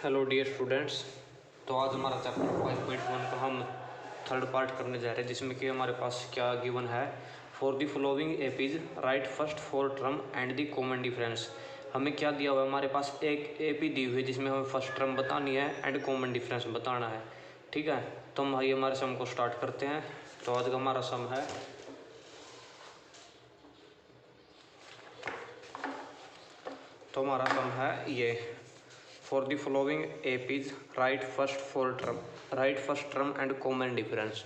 Hello dear students. तो आज हमारा चैप्टर 5.1 का हम थर्ड पार्ट करने जा रहे हैं, जिसमें कि हमारे पास क्या गिवन है। For the following APs right first four term and the common difference. हमें क्या दिया हुआ है, हमारे पास एक एपी दी हुई है जिसमें हमें फर्स्ट टर्म बतानी है एंड कॉमन डिफरेंस बताना है। ठीक है, तो हम भाई हमारे सम को स्टार्ट करते हैं। तो आज का हमारा सम है ये for the following APs right first term and common difference.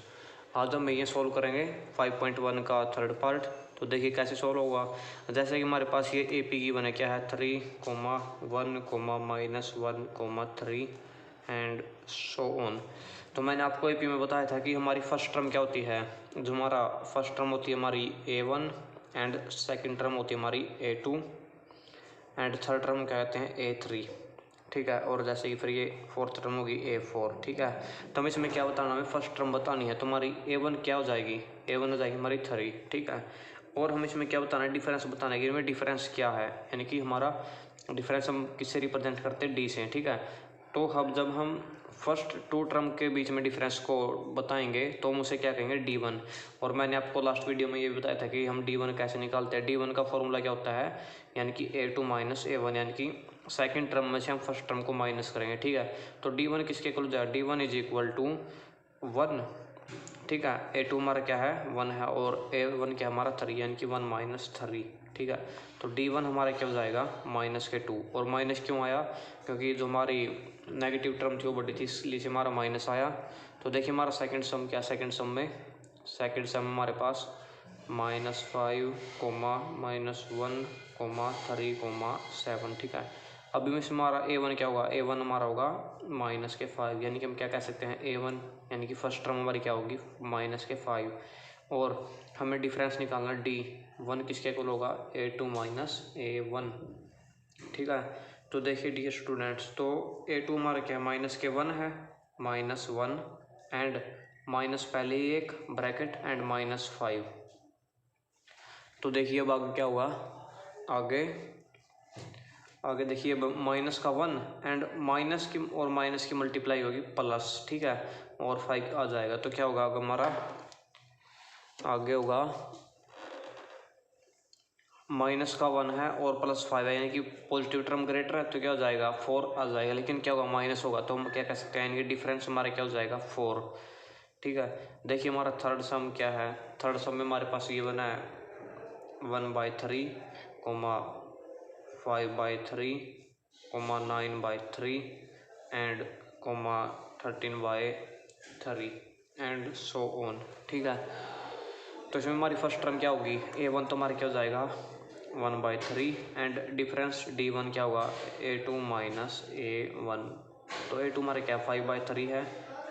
आज हम ये सॉल्व करेंगे 5.1 का थर्ड पार्ट। तो देखिए कैसे सॉल्व होगा। जैसे कि हमारे पास ये एपी की बने क्या है 3,1,-1,3 एंड सो ऑन। तो मैंने आपको एपी में बताया था कि हमारी फर्स्ट टर्म क्या होती है। जो हमारा फर्स्ट टर्म होती है हमारी A1 एंड सेकेंड टर्म होती है हमारी A2 एंड थर्ड टर्म क्या कहते हैं A3। ठीक है, और जैसे कि फिर ये फोर्थ टर्म होगी A4। ठीक है, तो हमें इसमें क्या बताना, हमें फर्स्ट टर्म बतानी है। तो हमारी A1 क्या हो जाएगी, A1 हो जाएगी हमारी 3। ठीक है, और हमें इसमें क्या बताना है, डिफरेंस बताना है कि इनमें डिफरेंस क्या है, यानी कि हमारा डिफरेंस हम किससे रिप्रेजेंट करते हैं, D से। ठीक है, तो अब जब हम फर्स्ट टू टर्म के बीच में डिफरेंस को बताएंगे तो हम उसे क्या कहेंगे D1। और मैंने आपको लास्ट वीडियो में ये भी बताया था कि हम D1 कैसे निकालते हैं। D1 का फॉर्मूला क्या होता है, यानी कि A2 माइनस A1, यानी कि सेकेंड टर्म में से हम फर्स्ट टर्म को माइनस करेंगे। ठीक है, तो D1 किसके इक्वल हो जाएगा, D1 इज इक्वल टू 1। ठीक है, A2 हमारा क्या है 1 है, और A1 क्या हमारा 3, यानी कि 1 माइनस 3। ठीक है, तो D1 हमारा क्या हो जाएगा माइनस के 2। और माइनस क्यों आया, क्योंकि जो हमारी नेगेटिव टर्म थी वो बड़ी थी, इसलिए से हमारा माइनस आया। तो देखिए हमारा सेकंड सम क्या, सेकंड सम हमारे पास -5, -1, -3, 7। ठीक है, अभी में से हमारा A1 क्या होगा, A1 हमारा होगा -5, यानी कि हम क्या कह सकते हैं A1 यानी कि फर्स्ट टर्म हमारी क्या होगी -5। और हमें डिफरेंस निकालना D1 किसके इक्वल होगा A2 माइनस A1। ठीक है, तो देखिए डियर स्टूडेंट्स, तो A2 हमारा क्या है -1 है, -1 एंड माइनस पहले ही एक ब्रैकेट एंड -5। तो देखिए अब आगे क्या हुआ, आगे देखिए अब माइनस का 1 एंड माइनस की मल्टीप्लाई होगी प्लस। ठीक है, और 5 आ जाएगा, तो क्या होगा हमारा आगे होगा माइनस का 1 है और +5 है, यानी कि पॉजिटिव टर्म ग्रेटर है, तो क्या हो जाएगा 4 आ जाएगा। लेकिन क्या होगा माइनस होगा, तो हम क्या कह सकते हैं, यानी कि डिफरेंस हमारा क्या हो जाएगा 4। ठीक है, देखिए हमारा थर्ड सम क्या है, थर्ड सम में हमारे पास ये बना है 1/3, 5/3, 9/3 एंड 13/3 एंड सो ऑन। ठीक है, तो इसमें हमारी फर्स्ट टर्म क्या होगी, A1 तो हमारे क्या हो जाएगा 1/3 एंड डिफरेंस D1 क्या होगा A2 माइनस A1। तो A2 हमारे क्या 5/3 है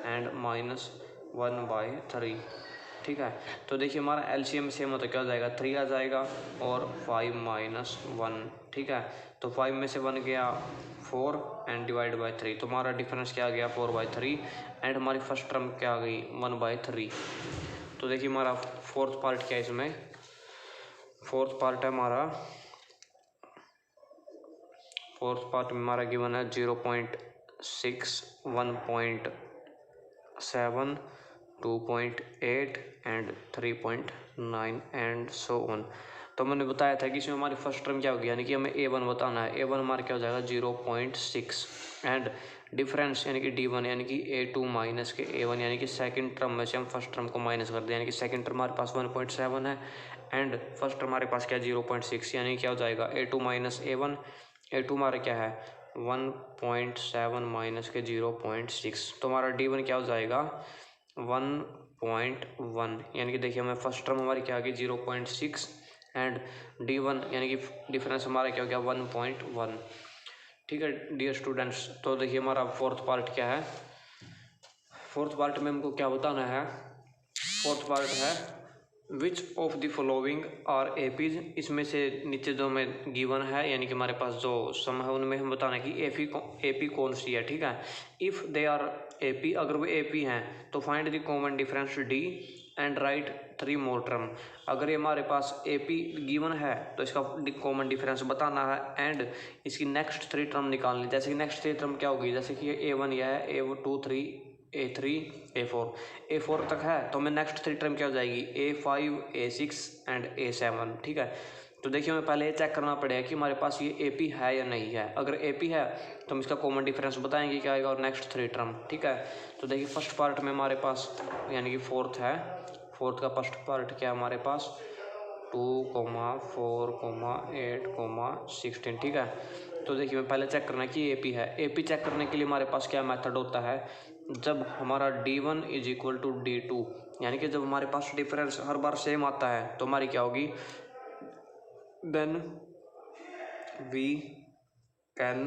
एंड -1/3। ठीक है, तो देखिए हमारा LCM सेम हो तो क्या हो जाएगा 3 आ जाएगा और 5 माइनस 1। ठीक है, तो 5 में से 1 गया 4 एंड डिवाइड बाई 3, तो हमारा डिफरेंस क्या आ गया 4/3 एंड हमारी फर्स्ट टर्म क्या आ गई 1/3। तो देखिए हमारा फोर्थ पार्ट क्या है, इसमें फोर्थ पार्ट में हमारा गिवन है 0.6, 1.7, 2.8 एंड 3.9 एंड सो ऑन। तो मैंने बताया था कि इसमें हमारी फर्स्ट टर्म क्या होगी, यानी कि हमें A1 बताना है। A1 हमारा क्या हो जाएगा 0.6 एंड डिफरेंस यानी कि D1 यानी कि A2 माइनस के A1, यानी कि सेकंड टर्म में से हम फर्स्ट टर्म को माइनस कर दें, यानी कि सेकंड टर्म हमारे पास 1.7 है एंड फर्स्ट टर्म हमारे पास क्या 0.6, यानी क्या हो जाएगा A2 माइनस A1। A2 हमारा क्या है 1.7 माइनस के 0.6, तो हमारा D1 क्या हो जाएगा 1.1, यानी कि देखिए हमें फर्स्ट टर्म हमारी क्या आ गई 0.6 एंड D1 यानी कि डिफरेंस हमारा क्या हो गया 1.1। ठीक है डियर स्टूडेंट्स, तो देखिए हमारा फोर्थ पार्ट क्या है, फोर्थ पार्ट में हमको क्या बताना है, फोर्थ पार्ट है which of the following are APs. इसमें से नीचे जो हमें गिवन है, यानी कि हमारे पास जो सम है उनमें हम बताना है कि एपी कौन सी है। ठीक है, इफ़ दे आर एपी, अगर वो एपी हैं तो find the common difference D and right 3 more term. अगर ये हमारे पास ए पी गिवन है तो इसका कॉमन डिफरेंस बताना है एंड इसकी नेक्स्ट 3 टर्म निकालनी। जैसे कि नेक्स्ट 3 टर्म क्या होगी, जैसे कि ए वन यह है, A2 3, A3 A4 तक है, तो हमें नेक्स्ट 3 टर्म क्या हो जाएगी, A5 A6 एंड A7। ठीक है, तो देखिए हमें पहले ये चेक करना पड़ेगा कि हमारे पास ये ए पी है या नहीं है। अगर ए पी है तो हम इसका कॉमन डिफरेंस बताएंगे क्या आएगा और नेक्स्ट 3 टर्म। ठीक है, तो देखिए फर्स्ट पार्ट में हमारे पास यानी कि फोर्थ है, फोर्थ का फर्स्ट पार्ट क्या है हमारे पास 2, 4, 8, 16। ठीक है, तो देखिए मैं पहले चेक करना कि ए पी है। ए पी चेक करने के लिए हमारे पास क्या मेथड होता है, जब हमारा D1 is equal to D2 यानी कि जब हमारे पास डिफरेंस हर बार सेम आता है तो हमारी क्या होगी, then we can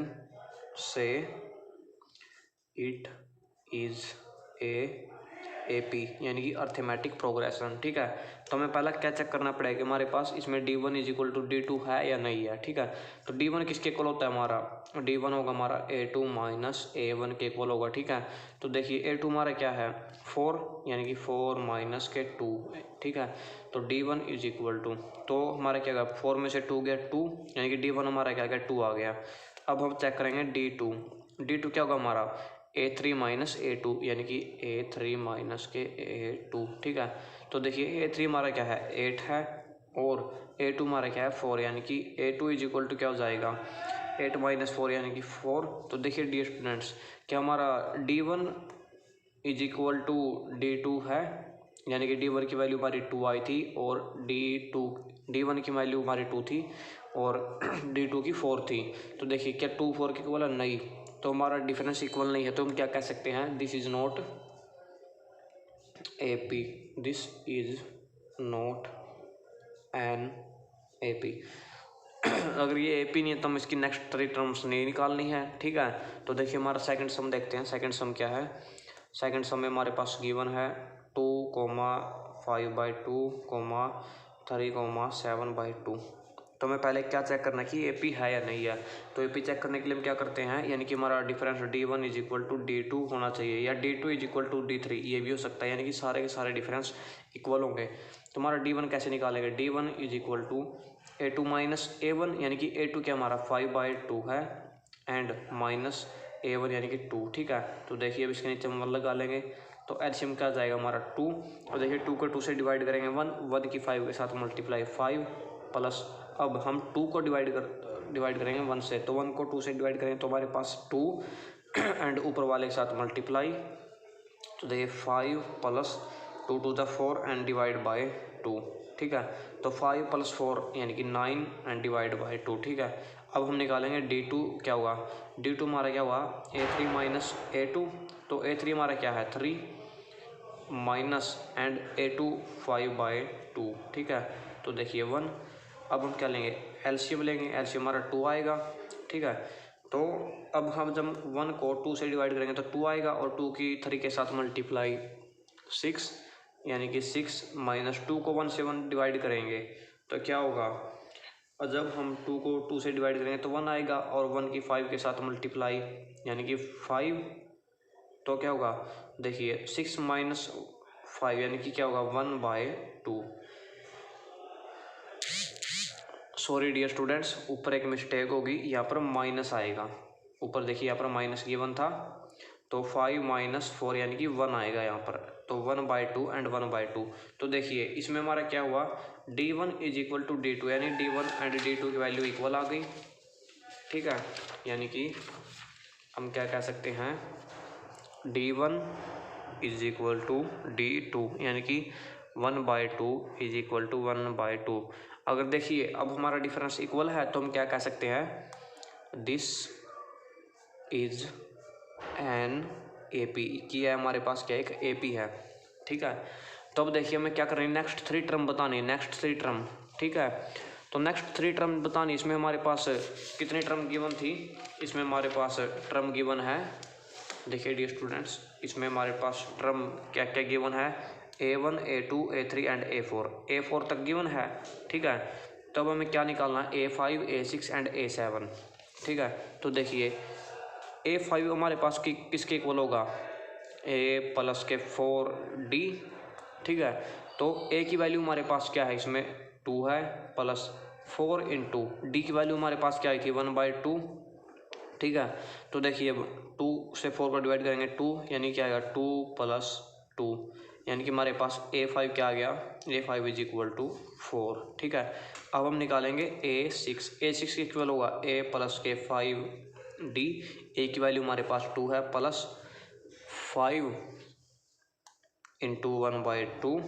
say it is a AP यानी कि अर्थमेटिक प्रोग्रेशन। ठीक है, तो हमें पहला क्या चेक करना पड़ेगा कि हमारे पास इसमें D1 is equal to D2 है या नहीं है। ठीक है, तो D1 किसके इक्वल होता है, हमारा D1 होगा हमारा A2 माइनस A1 के इक्वल होगा। ठीक है, तो देखिए A2 हमारा क्या है 4 यानी कि 4 माइनस के 2। ठीक है, तो D1 इज इक्वल टू, तो हमारा क्या होगा 4 में से 2 गया 2 यानी कि D1 हमारा क्या गया 2 आ गया। अब हम चेक करेंगे D2 क्या होगा हमारा A3 माइनस A2 यानी कि A3 माइनस के A2। ठीक है, तो देखिए A3 हमारा क्या है 8 है और A2 हमारा क्या है 4 यानी कि A2 इज इक्वल टू क्या हो जाएगा 8 माइनस 4 यानी कि 4। तो देखिए डियर स्टूडेंट्स क्या हमारा D1 is equal to D2 है यानी कि D1 की वैल्यू हमारी 2 आई थी और D1 की वैल्यू हमारी 2 थी और D2 की 4 थी। तो देखिए क्या 2 4 के इक्वल है, नहीं, तो हमारा डिफरेंस इक्वल नहीं है, तो हम क्या कह सकते हैं, this is not AP, this is not an AP। अगर ये AP नहीं है तो हम इसकी नेक्स्ट 3 टर्म्स नहीं निकालनी है। ठीक है, तो देखिए हमारा सेकंड सम देखते हैं। सेकंड सम क्या है, सेकंड सम में हमारे पास गिवन है 2, 5/2, 3, 7/2। तो हमें पहले क्या चेक करना है कि AP है या नहीं है। तो AP चेक करने के लिए हम क्या करते हैं, यानी कि हमारा difference D1 is equal to D2 होना चाहिए या D2 is equal to D3, ये भी हो सकता है, यानी कि सारे के सारे डिफरेंस इक्वल होंगे। तो हमारा D1 कैसे निकालेंगे, D1 is equal to A2 minus A1 यानी कि A2 क्या हमारा 5/2 है एंड माइनस A1 यानी कि 2। ठीक है, तो देखिए अब इसके नीचे हम 1 लगा लेंगे तो एलसीएम क्या जाएगा हमारा 2 और देखिए 2 को 2 से डिवाइड करेंगे 1 की 5 के साथ मल्टीप्लाई 5 प्लस, अब हम 2 को डिवाइड करेंगे 1 से, तो 1 को 2 से डिवाइड करेंगे तो हमारे पास 2 एंड ऊपर वाले के साथ मल्टीप्लाई, तो देखिए 5 plus 2 to the 4 and divide by 2। ठीक है, तो 5 प्लस 4 यानी कि 9 एंड डिवाइड बाय 2। ठीक है, अब हम निकालेंगे D2 क्या हुआ, D2 हमारा क्या हुआ A3 माइनस A2, तो A3 हमारा क्या है 3 माइनस एंड A2 5/2। ठीक है, तो देखिए 1। अब हम क्या लेंगे एलसीएम लेंगे, एलसीएम हमारा 2 आएगा। ठीक है, तो अब हम जब 1 को 2 से डिवाइड करेंगे तो 2 आएगा और 2 की 3 के साथ मल्टीप्लाई 6 यानी कि 6 माइनस 2 को 1 से 1 डिवाइड करेंगे तो क्या होगा, और जब हम 2 को 2 से डिवाइड करेंगे तो 1 आएगा और 1 की 5 के साथ मल्टीप्लाई यानी कि 5, तो क्या होगा देखिए 6 माइनस 5 यानी कि क्या होगा 1/2। सॉरी डियर स्टूडेंट्स, ऊपर एक मिस्टेक होगी, यहाँ पर माइनस आएगा, ऊपर देखिए यहाँ पर माइनस गिवन था तो 5 माइनस 4 यानी कि 1 आएगा यहाँ पर, तो 1/2 एंड 1/2। तो देखिए इसमें हमारा क्या हुआ D1 is equal to D2 यानी D1 एंड D2 की वैल्यू इक्वल आ गई। ठीक है, यानी कि हम क्या कह सकते हैं D1 is equal to D2 यानी कि 1/2 इज इक्वल टू 1/2। अगर देखिए अब हमारा डिफरेंस इक्वल है तो हम क्या कह सकते हैं दिस इज एन AP, की है हमारे पास क्या एक AP है। ठीक है, तो अब देखिए हमें क्या करनी है नेक्स्ट 3 टर्म बतानी है, नेक्स्ट 3 टर्म। ठीक है, तो नेक्स्ट 3 टर्म बतानी, इसमें हमारे पास कितनी टर्म गिवन थी, इसमें हमारे पास टर्म गिवन है, देखिए डियर स्टूडेंट्स इसमें हमारे पास टर्म क्या क्या गिवन है A1 A2 A3 and A4 तक गिवन है। ठीक है, तब हमें क्या निकालना है A5 A6 एंड A7। ठीक है, तो देखिए A5 हमारे पास किसके इक्वल होगा A प्लस के 4D। ठीक है, तो ए की वैल्यू हमारे पास क्या है, इसमें 2 है, प्लस 4 इंटू डी की वैल्यू हमारे पास क्या आई थी 1/2। ठीक है, तो देखिए अब 2 से 4 को डिवाइड करेंगे 2 यानी क्या आएगा 2 + 2 यानी कि हमारे पास A5 क्या आ गया, A5 = 4। ठीक है, अब हम निकालेंगे A6। A6 के इक्वल होगा A + के 5D। ए की वैल्यू हमारे पास 2 है, प्लस 5 इंटू 1/2।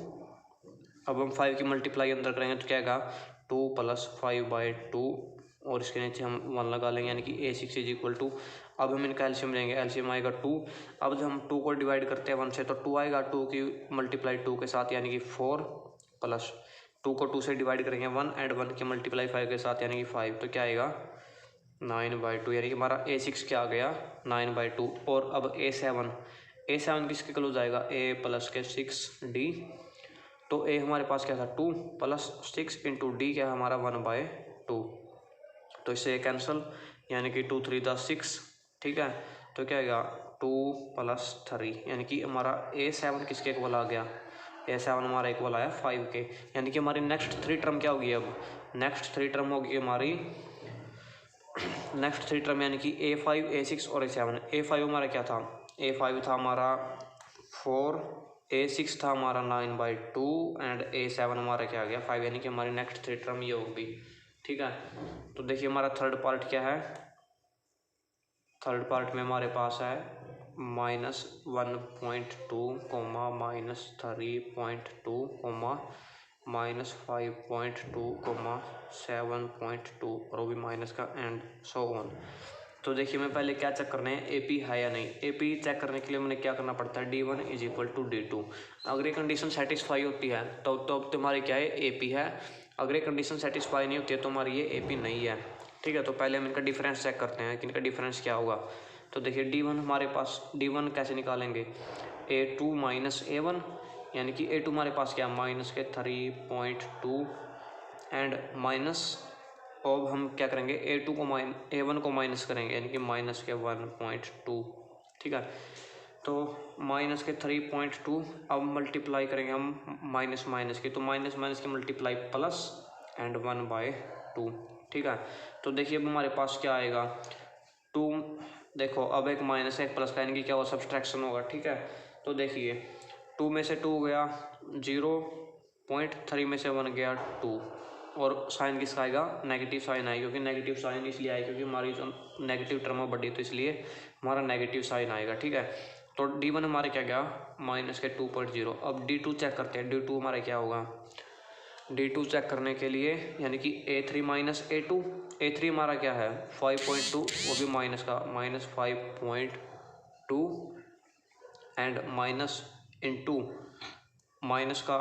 अब हम 5 की मल्टीप्लाई अंदर करेंगे तो क्या आएगा 2 + 5/2 और इसके नीचे हम 1 लगा लेंगे यानी कि A6 = अब हम इनका एलसीएम लेंगे, एलसीएम आएगा 2। अब जब हम 2 को डिवाइड करते हैं 1 से तो 2 आएगा, 2 की मल्टीप्लाई 2 के साथ यानी कि 4, प्लस 2 को 2 से डिवाइड करेंगे 1 एंड 1 की मल्टीप्लाई 5 के साथ यानी कि 5, तो क्या आएगा 9/2 यानी कि हमारा A6 क्या आ गया 9/2। और अब A7 किसके क्लोज आएगा A + के 6D। तो ए हमारे पास क्या था 2 + 6 इंटू डी क्या है हमारा 1/2। तो इससे कैंसिल यानी कि 2 3 = 6। ठीक है, तो क्या आएगा 2 + 3 यानी कि हमारा A7 किसके इक्वल आ गया, A7 हमारा इक्वल आया 5 के। यानी कि हमारी नेक्स्ट 3 टर्म क्या होगी, अब नेक्स्ट 3 टर्म होगी हमारी नेक्स्ट 3 टर्म यानी कि A5 A6 और A7। A5 हमारा क्या था, A5 था हमारा 4, A6 था हमारा 9/2 एंड A7 हमारा क्या आ गया 5 यानी कि हमारी नेक्स्ट 3 टर्म ये होगी। ठीक है, तो देखिए हमारा थर्ड पार्ट क्या है, थर्ड पार्ट में हमारे पास है -1.2, -3.2, -5.2, 7.2 और वो भी माइनस का एंड सो ऑन। तो देखिए मैं पहले क्या चेक करना है AP है या नहीं। AP चेक करने के लिए मैंने क्या करना पड़ता है D1 = D2। अगर ये कंडीशन सेटिस्फाई होती है तो अब तुम्हारी क्या है AP है, अगर ये कंडीशन सेटिस्फाई नहीं होती है तो हमारी ये AP नहीं है। ठीक है, तो पहले हम इनका डिफरेंस चेक करते हैं कि इनका डिफरेंस क्या होगा। तो देखिए D1 हमारे पास, D1 कैसे निकालेंगे A2 - A1 यानी कि A2 हमारे पास क्या माइनस के 3.2 एंड माइनस, अब हम क्या करेंगे A2 को A1 को माइनस करेंगे यानी कि माइनस के 1.2। ठीक है, तो माइनस के 3.2 अब मल्टीप्लाई करेंगे हम माइनस की, तो माइनस की मल्टीप्लाई प्लस एंड 1/2। ठीक है, तो देखिए अब हमारे पास क्या आएगा 2, देखो अब एक माइनस एक प्लस का यानी कि क्या होगा सब्सट्रैक्शन होगा। ठीक है, तो देखिए 2 में से 2 गया 0.3 में से 1 गया 2 और साइन किसका आएगा नेगेटिव साइन आएगा, क्योंकि नेगेटिव साइन इसलिए आएगा क्योंकि हमारी जो नेगेटिव टर्म है बढ़ी तो इसलिए हमारा नेगेटिव साइन आएगा। ठीक है, तो D1 हमारे क्या गया माइनस के 2.0। अब D2 चेक करते हैं, D2 हमारा क्या होगा, D2 चेक करने के लिए यानी कि A3 - A2, A3 हमारा क्या है 5.2 वो भी माइनस का -5.2 एंड माइनस इंटू माइनस का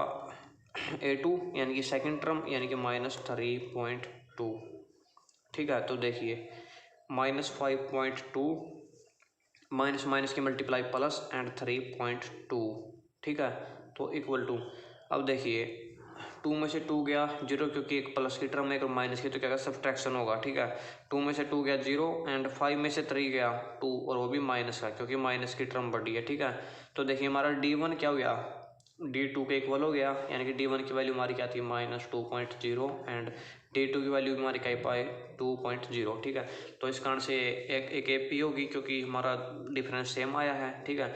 A2 यानी कि सेकंड टर्म यानी कि -3.2। ठीक है, तो देखिए -5.2 माइनस की मल्टीप्लाई प्लस एंड 3.2। ठीक है, तो इक्वल टू, अब देखिए 2 में से 2 गया 0 क्योंकि एक प्लस की टर्म है एक माइनस की, तो क्या सब्सट्रैक्शन होगा। ठीक है, 2 में से 2 गया 0 एंड 5 में से 3 गया 2 और वो भी माइनस का क्योंकि माइनस की टर्म बढ़ी है। ठीक है, तो देखिए हमारा D1 क्या हो गया D2 के इक्वल हो गया यानी कि D1 की वैल्यू हमारी क्या थी -2.0 एंड D2 की वैल्यू हमारी क्या पाए 2.0। ठीक है, तो इस कारण से एक AP होगी क्योंकि हमारा डिफरेंस सेम आया है। ठीक है,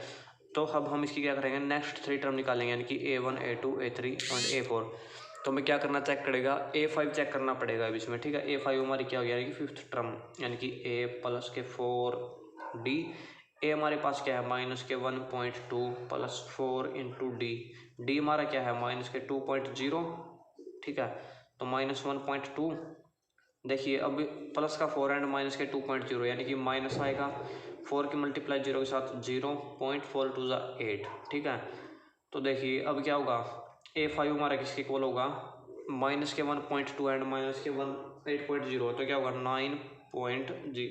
तो अब हम इसकी क्या करेंगे नेक्स्ट 3 टर्म निकालेंगे यानी कि A1 A2 A3 और A4। तो हमें क्या करना चेक करेगा A5 चेक करना पड़ेगा अब इसमें। ठीक है, A5 हमारी क्या हो गया यानी कि 5th टर्म यानी कि A + के 4D। ए हमारे पास क्या है माइनस के 1.2 प्लस 4 इंटू डी हमारा क्या है माइनस के 2.0। ठीक है, तो -1.2, देखिए अब प्लस का 4 एंड माइनस के 2.0 यानी कि माइनस आएगा 4 की मल्टीप्लाई 0 के साथ 0.4 = 8। ठीक है, तो देखिए अब क्या होगा A5 हमारा किसके इक्वल होगा माइनस के 1.2 एंड माइनस के 8.0, तो क्या होगा 9.0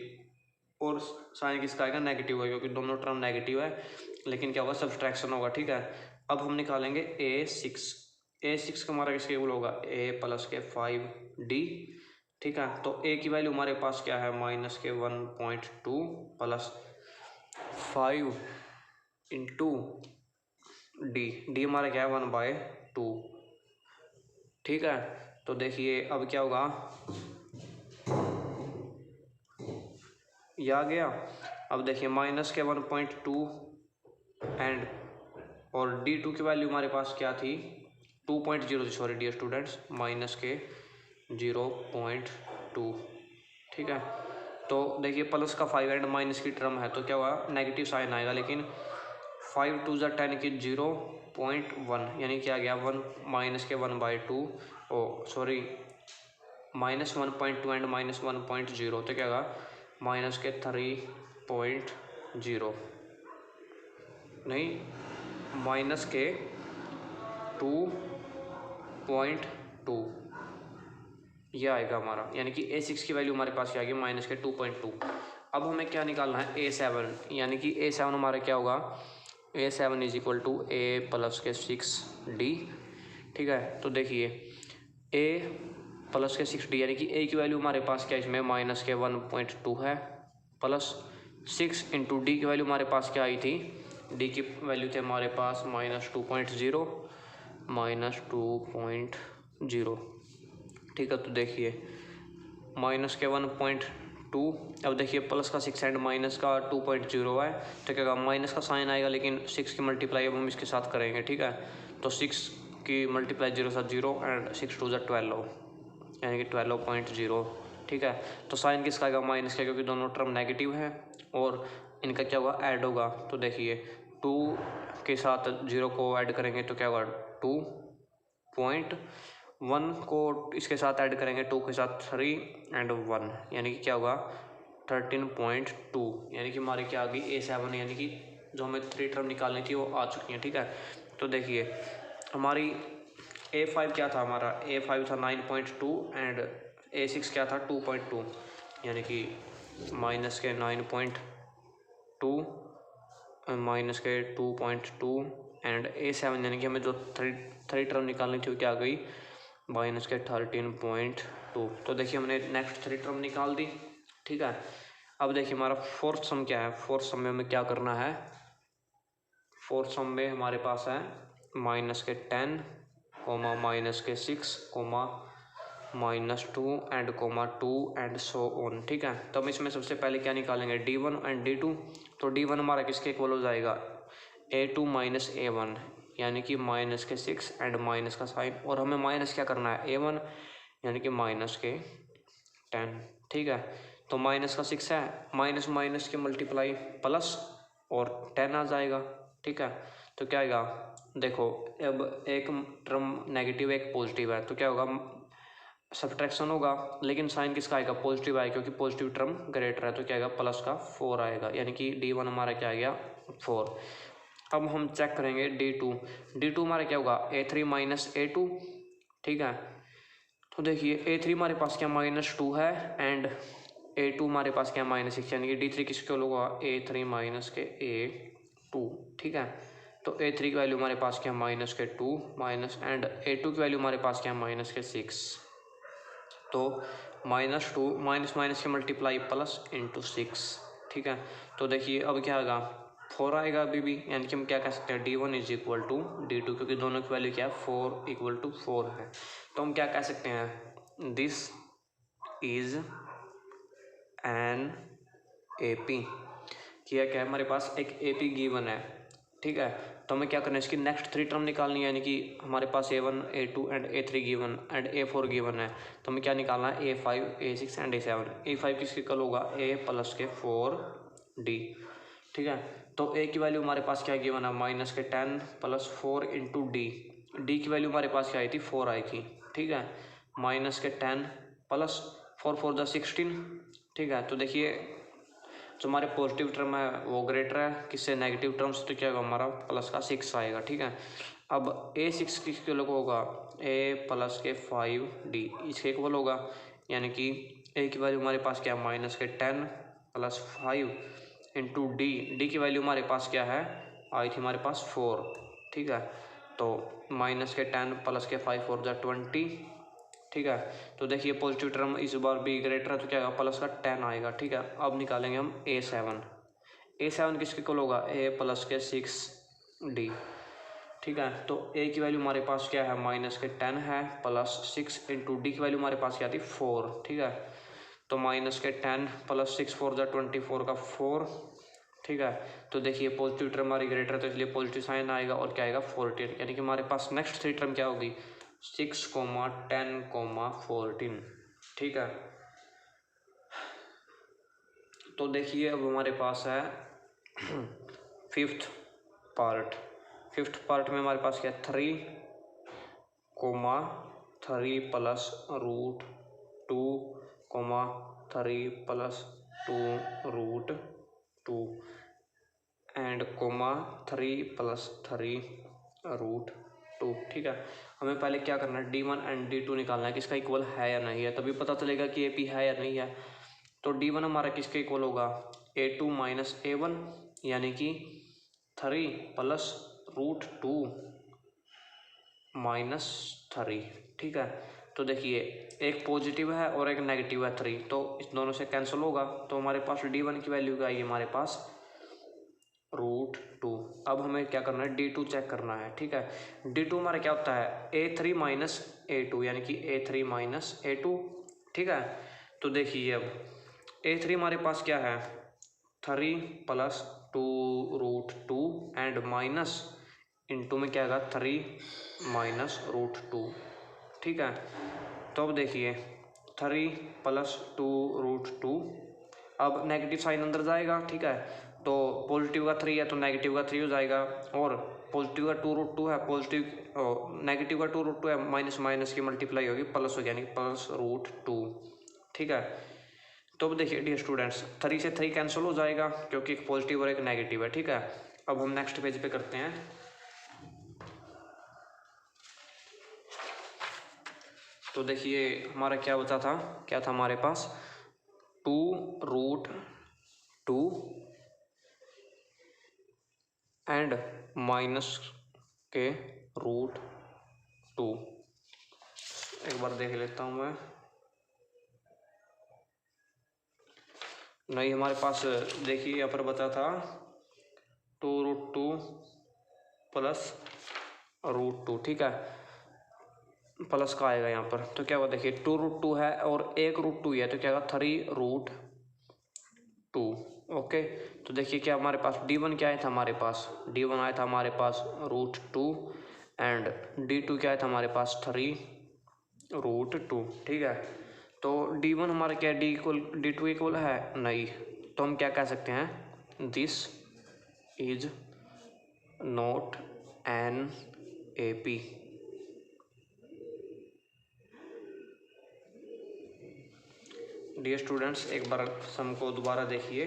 और साइन किसका आएगा नेगेटिव है क्योंकि दोनों टर्म नेगेटिव है, लेकिन क्या होगा सब्सट्रैक्शन होगा। ठीक है, अब हम निकालेंगे A6 का हमारा किसके इक्वल होगा A + के 5D। ठीक है, तो A की वैल्यू हमारे पास क्या है माइनस के 1.2 प्लस 5 इंटू डी हमारा क्या है 1/2, ठीक है। तो देखिए अब क्या होगा, ये आ गया। अब देखिए माइनस के 1.2 एंड और D2 की वैल्यू हमारे पास क्या थी 2.0 थी, सॉरी डियर स्टूडेंट्स, माइनस के 0.2, ठीक है। तो देखिए प्लस का 5 एंड माइनस की टर्म है तो क्या हुआ नेगेटिव साइन आएगा, लेकिन 5 2 10 की 0.1 यानी क्या गया 1 माइनस के 1/2 ओ सॉरी माइनस 1.2 एंड माइनस 1.0 तो क्या होगा माइनस के 3.0 नहीं माइनस के 2.2 ये आएगा हमारा, यानी कि A6 की वैल्यू हमारे पास क्या आएगी माइनस के 2.2। अब हमें क्या निकालना है A7, यानी कि A7 हमारा क्या होगा A7 is equal to A plus के 6D, ठीक है। तो देखिए A प्लस के 6D यानी कि A की वैल्यू हमारे पास क्या इसमें माइनस के 1.2 है, प्लस 6 इंटू डी की वैल्यू हमारे पास क्या आई थी, डी की वैल्यू थे हमारे पास माइनस 2.0 ठीक है। तो देखिए माइनस के 1.2, अब देखिए प्लस का 6 एंड माइनस का 2.0 है तो क्या माइनस का साइन आएगा, लेकिन 6 की मल्टीप्लाई अब हम इसके साथ करेंगे, ठीक है। तो 6 की मल्टीप्लाई 0 साथ 0 एंड 6 2 12 यानी कि 12.0, ठीक है। तो साइन किसका आएगा माइनस का, क्योंकि दोनों टर्म नेगेटिव है और इनका क्या होगा ऐड होगा। तो देखिए 2 के साथ 0 को ऐड करेंगे तो क्या होगा 2.1 को इसके साथ ऐड करेंगे 2 के साथ 3 एंड 1 यानी कि क्या होगा 13.2, यानी कि हमारी क्या आ गई A7, यानी कि जो हमें 3 टर्म निकालनी थी वो आ चुकी हैं, ठीक है। तो देखिए हमारी A5 क्या था, हमारा A5 था 9.2 एंड A6 क्या था 2.2, यानी कि माइनस के 9.2 माइनस के 2.2 एंड A7 यानी कि हमें जो थ्री टर्म निकालनी थी वो क्या आ गई माइनस के 13.2। तो देखिए हमने नेक्स्ट 3 टर्म निकाल दी, ठीक है। अब देखिए हमारा फोर्थ सम क्या है, फोर्थ सम में हमें क्या करना है, फोर्थ सम में हमारे पास है माइनस के 10 कोमा माइनस के 6 comma -2 and comma 2 and so on, ठीक है। तो हम इसमें सबसे पहले क्या निकालेंगे D1 एंड D2। तो D1 हमारा किसके इक्वल हो जाएगा A2 माइनस A1 यानी कि माइनस के 6 एंड माइनस का साइन, और हमें माइनस क्या करना है A1 यानी कि माइनस के 10, ठीक है। तो माइनस का 6 है, माइनस माइनस के मल्टीप्लाई प्लस और 10 आ जाएगा, ठीक है। तो क्या आएगा देखो अब एक टर्म नेगेटिव एक पॉजिटिव है तो क्या होगा सब्ट्रैक्शन होगा, लेकिन साइन किसका आएगा पॉजिटिव आएगा क्योंकि पॉजिटिव टर्म ग्रेटर है तो क्या आएगा प्लस का 4 आएगा, यानी कि D1 हमारा क्या आ गया 4। अब हम चेक करेंगे D2 हमारा क्या होगा A3 माइनस A2, ठीक है। तो देखिए A3 हमारे पास क्या -2 है एंड A2 हमारे पास क्या -6, यानी कि D3 किसके होगा A3 माइनस के A2, ठीक है। तो A3 की वैल्यू हमारे पास क्या माइनस के 2 माइनस एंड A2 की वैल्यू हमारे पास क्या माइनस के 6, तो -2 माइनस माइनस के मल्टीप्लाई प्लस इंटू 6, ठीक है। तो देखिए अब क्या आएगा 4 आएगा अभी भी, यानी कि हम क्या कह सकते हैं D1 is equal to D2, क्योंकि दोनों की वैल्यू क्या है 4 इक्वल टू 4 है। तो हम क्या कह सकते हैं दिस इज एन AP, किया क्या है हमारे पास एक AP गिवन है, ठीक है। तो हमें क्या करना है इसकी नेक्स्ट 3 टर्म निकालनी है, यानी कि हमारे पास A1 A2 and A3 given and A4 given है। तो हमें क्या निकालना है A5 A6 and A7। A5 किसके इक्वल होगा A प्लस के 4D, ठीक है। तो A की वैल्यू हमारे पास क्या गिवन है माइनस के 10 प्लस 4 इंटू D की वैल्यू हमारे पास क्या आई थी 4 आई थी, ठीक है। माइनस के 10 प्लस 4 4 द 16, ठीक है। तो देखिए जो हमारे पॉजिटिव टर्म है वो ग्रेटर है किससे नेगेटिव टर्म से, तो क्या होगा हमारा प्लस का 6 आएगा, ठीक है। अब A6 किसके लोग होगा A प्लस के 5D इसके इक्वल होगा, यानी कि A की वैल्यू हमारे पास क्या है माइनस के 10 प्लस 5 इंटू D की वैल्यू हमारे पास क्या है आई थी हमारे पास 4, ठीक है। तो माइनस के 10 प्लस के 5 4 द 20, ठीक है। तो देखिए पॉजिटिव टर्म इस बार भी ग्रेटर है तो क्या आएगा प्लस का 10 आएगा, ठीक है। अब निकालेंगे हम A7 किसके इक्वल होगा A प्लस के 6D, ठीक है। तो ए की वैल्यू हमारे पास क्या है, माइनस के 10 है, प्लस 6 इंटू डी की वैल्यू हमारे पास क्या थी 4। ठीक है, तो माइनस के 10 प्लस 6 4 जा 24 का 4। ठीक है, तो देखिए पॉजिटिव टर्म हमारी ग्रेटर, तो इसलिए पॉजिटिव साइन आएगा और क्या आएगा 14, यानी कि हमारे पास नेक्स्ट 3 टर्म क्या होगी 6, 10, 14। ठीक है, तो देखिए अब हमारे पास है फिफ्थ पार्ट। फिफ्थ पार्ट में हमारे पास क्या है 3, 3 plus root 2, 3 plus 2 root 2 and 3 plus 3 root 2। ठीक है, हमें पहले क्या करना है D1 एंड D2 निकालना है, किसका इक्वल है या नहीं है, तभी पता चलेगा कि AP है या नहीं है। तो D1 हमारा किसके इक्वल होगा A2 माइनस A1, यानी कि 3 प्लस रूट 2 माइनस 3। ठीक है, तो देखिए एक पॉजिटिव है और एक नेगेटिव है 3, तो इस दोनों से कैंसिल होगा, तो हमारे पास D1 की वैल्यू क्या आएगी हमारे पास रूट 2। अब हमें क्या करना है D2 चेक करना है। ठीक है, D2 हमारा क्या होता है A3 माइनस A2, यानी कि A3 माइनस A2। ठीक है, तो देखिए अब A3 हमारे पास क्या है 3 plus 2 root 2 and minus into में क्या आएगा 3 माइनस रूट 2। ठीक है, तो अब देखिए 3 प्लस 2 रूट 2, अब नेगेटिव साइन अंदर जाएगा। ठीक है, तो पॉजिटिव का 3 है तो नेगेटिव का 3 हो जाएगा, और पॉजिटिव का 2 रूट 2 है, नेगेटिव का 2 रूट 2 है, माइनस माइनस की मल्टीप्लाई होगी प्लस हो गया, यानी प्लस रूट 2। ठीक है, तो अब देखिए डियर स्टूडेंट्स 3 से 3 कैंसिल हो जाएगा क्योंकि एक पॉजिटिव और एक नेगेटिव है। ठीक है, अब हम नेक्स्ट पेज पे करते हैं। तो देखिए हमारा क्या बचा था, क्या था हमारे पास 2 रूट 2 एंड माइनस के रूट 2। एक बार देख लेता हूँ मैं, नहीं हमारे पास देखिए यहाँ पर बचा था 2 रूट 2 प्लस रूट 2। ठीक है, प्लस का आएगा यहाँ पर, तो क्या होगा देखिए 2 रूट 2 है और 1 रूट 2 है, तो क्या होगा 3 रूट 2। ओके, तो देखिए क्या हमारे पास D1 क्या आया था, हमारे पास D1 आया था हमारे पास रूट 2 एंड D2 क्या आया था हमारे पास 3 रूट 2। ठीक है, तो D1 हमारा क्या D2 इक्वल है नहीं, तो हम क्या कह सकते हैं this is not an AP। Dear students एक बार सम को दोबारा देखिए,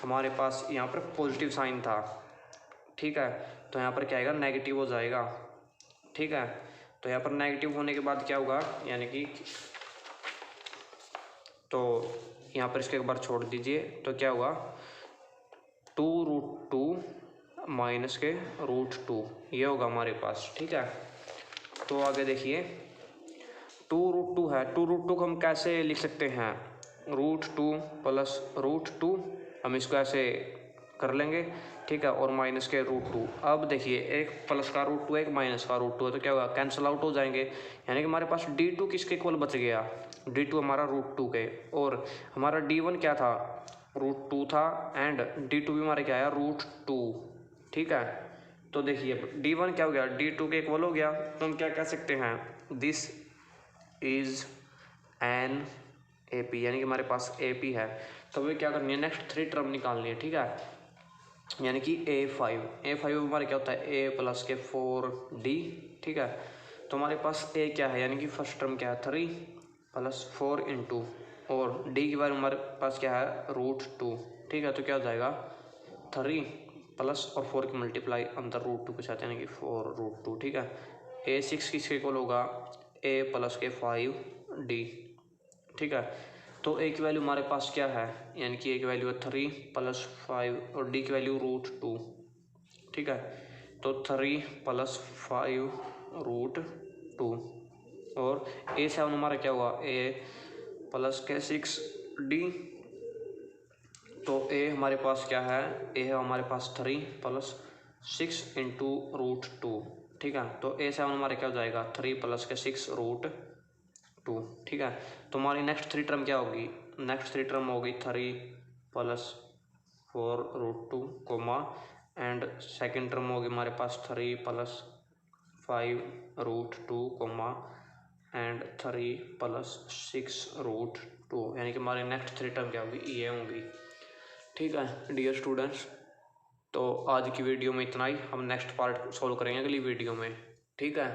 हमारे पास यहाँ पर पॉजिटिव साइन था। ठीक है, तो यहाँ पर क्या आएगा नेगेटिव हो जाएगा। ठीक है, तो यहाँ पर नेगेटिव होने के बाद क्या होगा, यानी कि तो यहाँ पर इसके एक बार छोड़ दीजिए, तो क्या हुआ 2 रूट 2 माइनस के रूट 2, ये होगा हमारे पास। ठीक है, तो आगे देखिए 2 रूट 2 है, 2 रूट 2 को हम कैसे लिख सकते हैं रूट 2 प्लस रूट 2, हम इसको ऐसे कर लेंगे। ठीक है, और माइनस के रूट 2। अब देखिए एक प्लस का रूट 2 एक माइनस का रूट 2 है, तो क्या होगा कैंसिल आउट हो जाएंगे, यानी कि हमारे पास D2 किसके इक्वल बच गया D2 हमारा रूट 2 के, और हमारा D1 क्या था रूट 2 था एंड D2 भी हमारे क्या आया रूट 2। ठीक है, तो देखिए D1 क्या हो गया D2 के इक्वल हो गया, तो हम क्या कह सकते हैं दिस इज एन AP, यानी कि हमारे पास AP है। तो हमें क्या करनी है नेक्स्ट 3 टर्म निकालनी है। ठीक है, यानी कि A5 हमारे क्या होता है A प्लस के 4D। ठीक है, तो हमारे पास A क्या है, यानी कि फर्स्ट टर्म क्या है 3 प्लस 4 इंटू, और D की वैल्यू हमारे पास क्या है रूट 2। ठीक है, तो क्या हो जाएगा 3 प्लस और 4 की मल्टीप्लाई अंदर रूट 2 के साथ, यानी कि 4 रूट 2। ठीक है, A6 किसके इक्वल होगा A प्लस के 5D। ठीक है, तो A की वैल्यू हमारे पास क्या है, यानी कि A की वैल्यू है 3 प्लस 5 और D की वैल्यू रूट 2। ठीक है, तो 3 प्लस 5 रूट 2, और A7 हमारा क्या हुआ A प्लस के 6D। तो A हमारे पास क्या है A है हमारे पास 3 प्लस 6 इंटू रूट 2, ठीक है। तो A7 हमारे क्या हो जाएगा 3 प्लस के 6 रूट 2, ठीक है। तो हमारी नेक्स्ट 3 टर्म क्या होगी, नेक्स्ट 3 टर्म होगी 3 plus 4 root 2 comma, and second term होगी हमारे पास 3 plus 5 root 2 comma, and 3 plus 6 root 2, यानी कि हमारी नेक्स्ट 3 टर्म क्या होगी ये होंगी, ठीक है डियर स्टूडेंट्स। तो आज की वीडियो में इतना ही, हम नेक्स्ट पार्ट सॉल्व करेंगे अगली वीडियो में, ठीक है।